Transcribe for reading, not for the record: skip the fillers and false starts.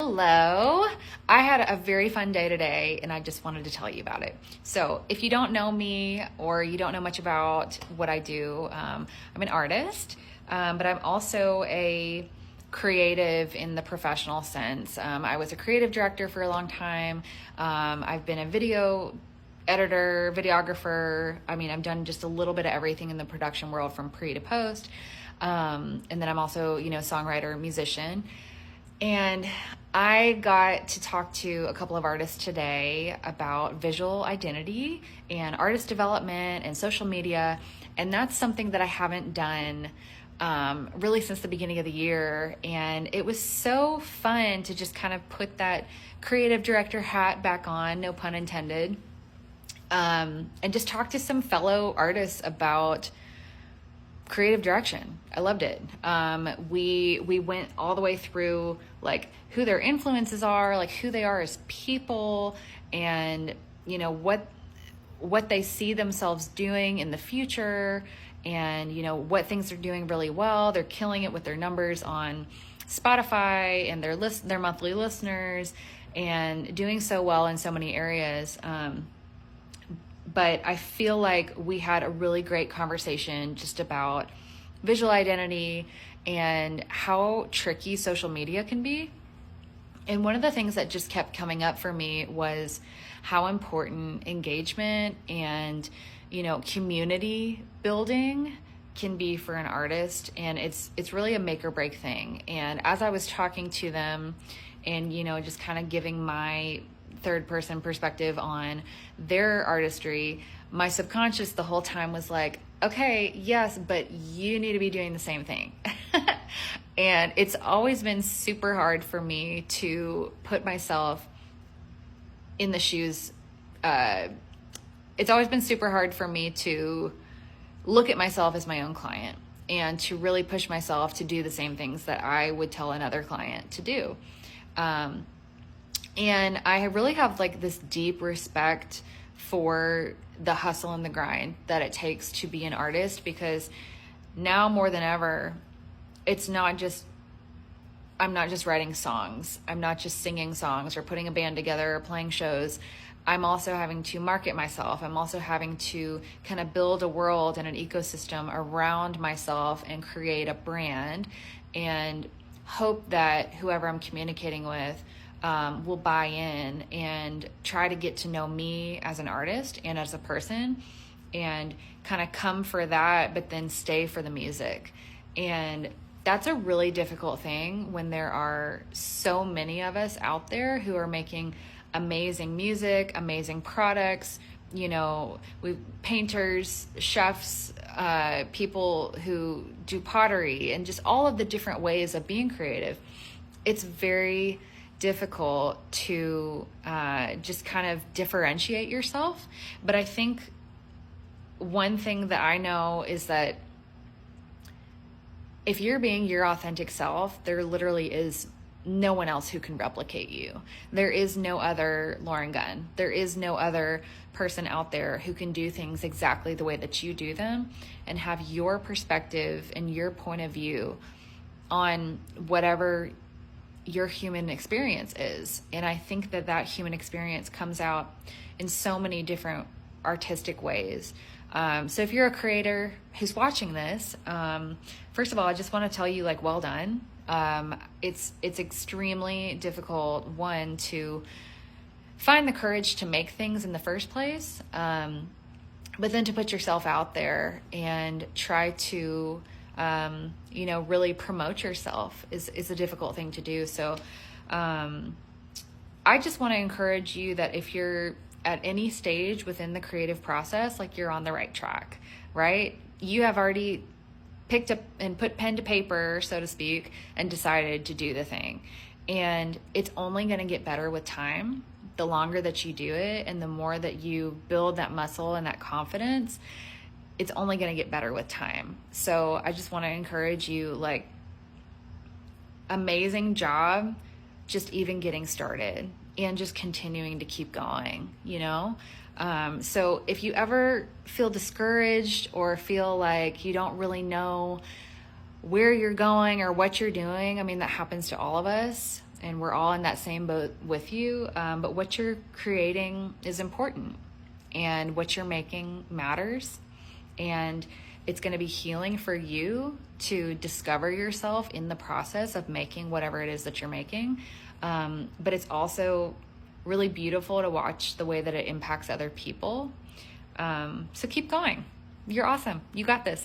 Hello. I had a very fun day today and I just wanted to tell you about it. So, if you don't know me or you don't know much about what I do, I'm an artist, but I'm also a creative in the professional sense. I was a creative director for a long time. I've been a video editor, videographer. I've done just a little bit of everything in the production world from pre to post. And then I'm also, songwriter, musician. And I got to talk to a couple of artists today about visual identity and artist development and social media. And that's something that I haven't done really since the beginning of the year. And it was so fun to just kind of put that creative director hat back on, no pun intended, and just talk to some fellow artists about creative direction. I loved it. We went all the way through like who their influences are, like who they are as people, and what they see themselves doing in the future, and what things they're doing really well. They're killing it with their numbers on Spotify and their monthly listeners, and doing so well in so many areas. But I feel like we had a really great conversation just about visual identity and how tricky social media can be. And one of the things that just kept coming up for me was how important engagement and, community building can be for an artist. And it's really a make or break thing. And as I was talking to them and, just kind of giving my third person perspective on their artistry, my subconscious the whole time was like, okay, yes, but you need to be doing the same thing. And it's always been super hard for me to put myself in the shoes. It's always been super hard for me to look at myself as my own client and to really push myself to do the same things that I would tell another client to do. And I really have like this deep respect for the hustle and the grind that it takes to be an artist, because now more than ever, I'm not just writing songs. I'm not just singing songs or putting a band together or playing shows. I'm also having to market myself. I'm also having to kind of build a world and an ecosystem around myself and create a brand and hope that whoever I'm communicating with will buy in and try to get to know me as an artist and as a person, and kind of come for that, but then stay for the music. And that's a really difficult thing when there are so many of us out there who are making amazing music, amazing products, we painters, chefs, people who do pottery, and just all of the different ways of being creative. It's very difficult to just kind of differentiate yourself. But I think one thing that I know is that if you're being your authentic self, there literally is no one else who can replicate you. There is no other Lauren Gunn. There is no other person out there who can do things exactly the way that you do them and have your perspective and your point of view on whatever your human experience is. And I think that human experience comes out in so many different artistic ways. So if you're a creator who's watching this, first of all, I just want to tell you, like, well done. It's extremely difficult, one, to find the courage to make things in the first place, but then to put yourself out there and try to really promote yourself is a difficult thing to do. So I just want to encourage you that if you're at any stage within the creative process, like, you're on the right track, right? You have already picked up and put pen to paper, so to speak, and decided to do the thing. And it's only going to get better with time. The longer that you do it and the more that you build that muscle and that confidence, it's only going to get better with time. So I just want to encourage you, like, amazing job just even getting started and just continuing to keep going, So if you ever feel discouraged or feel like you don't really know where you're going or what you're doing, that happens to all of us. and we're all in that same boat with you. But what you're creating is important, and what you're making matters. And it's going to be healing for you to discover yourself in the process of making whatever it is that you're making. But it's also really beautiful to watch the way that it impacts other people. So keep going. You're awesome. You got this.